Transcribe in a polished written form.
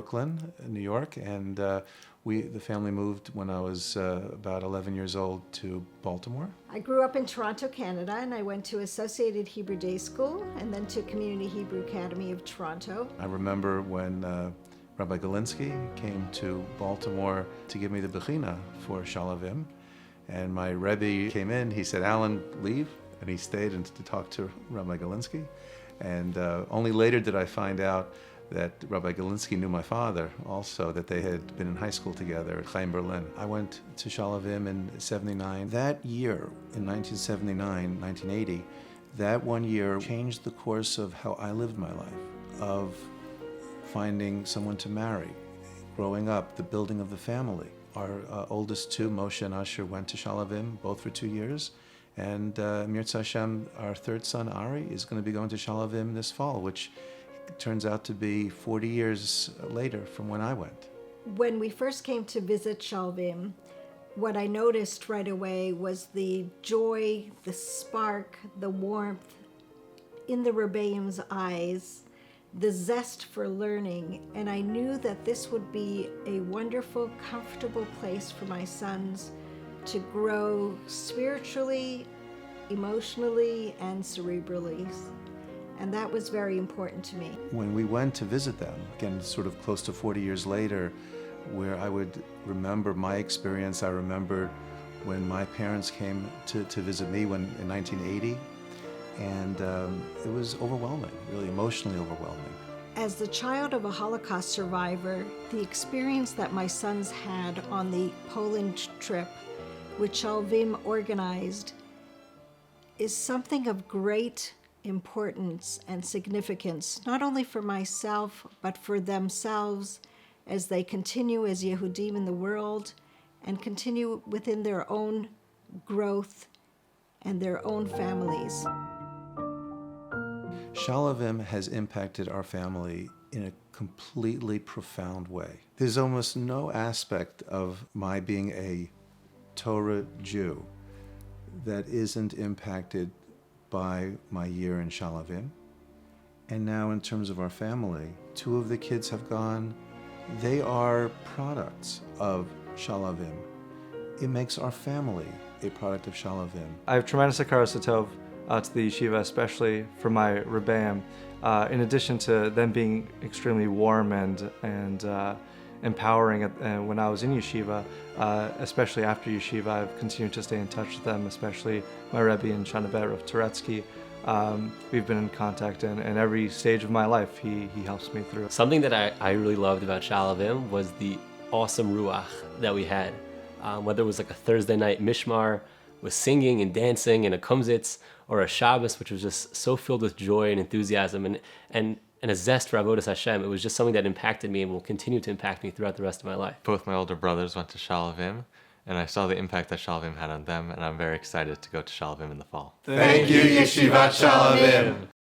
Brooklyn, New York, and the family moved when I was about 11 years old to Baltimore. I grew up in Toronto, Canada, and I went to Associated Hebrew Day School and then to Community Hebrew Academy of Toronto. I remember when Rabbi Galinsky came to Baltimore to give me the Bechina for Shalavim, and my Rebbe came in. He said, "Alan, leave," and he stayed to talk to Rabbi Galinsky. And only later did I find out that Rabbi Galinsky knew my father also, that they had been in high school together at Chaim Berlin. I went to Shalavim in '79. That year, in 1979, 1980, that one year changed the course of how I lived my life, of finding someone to marry, growing up, the building of the family. Our oldest two, Moshe and Asher, went to Shalavim, both for 2 years. And Mirza Hashem, our third son, Ari, is going to be going to Shalavim this fall, which turns out to be 40 years later from when I went. When we first came to visit Shalavim, what I noticed right away was the joy, the spark, the warmth in the Rebbeim's eyes, the zest for learning, and I knew that this would be a wonderful, comfortable place for my sons to grow spiritually, emotionally, and cerebrally. And that was very important to me. When we went to visit them, again, sort of close to 40 years later, where I would remember my experience, I remember when my parents came to visit me in 1980, and it was overwhelming, really emotionally overwhelming. As the child of a Holocaust survivor, the experience that my sons had on the Poland trip, which Shalavim organized, is something of great importance and significance, not only for myself, but for themselves as they continue as Yehudim in the world and continue within their own growth and their own families. Shalavim has impacted our family in a completely profound way. There's almost no aspect of my being a Torah Jew that isn't impacted by my year in Shalavim. And now in terms of our family, 2 of the kids have gone. They are products of Shalavim. It makes our family a product of Shalavim. I have tremendous hakaras hatov to the yeshiva, especially for my rebbeim. In addition to them being extremely warm and empowering when I was in yeshiva, especially after yeshiva, I've continued to stay in touch with them, especially my Rebbe in Shanaber of Turetsky. We've been in contact, and every stage of my life, he helps me through. Something that I really loved about Shalavim was the awesome ruach that we had. Whether it was like a Thursday night mishmar with singing and dancing and a kumzitz, or a Shabbos, which was just so filled with joy and enthusiasm and a zest for Avodas Hashem. It was just something that impacted me and will continue to impact me throughout the rest of my life. Both my older brothers went to Shalavim, and I saw the impact that Shalavim had on them, and I'm very excited to go to Shalavim in the fall. Thank you, Yeshivat Shalavim.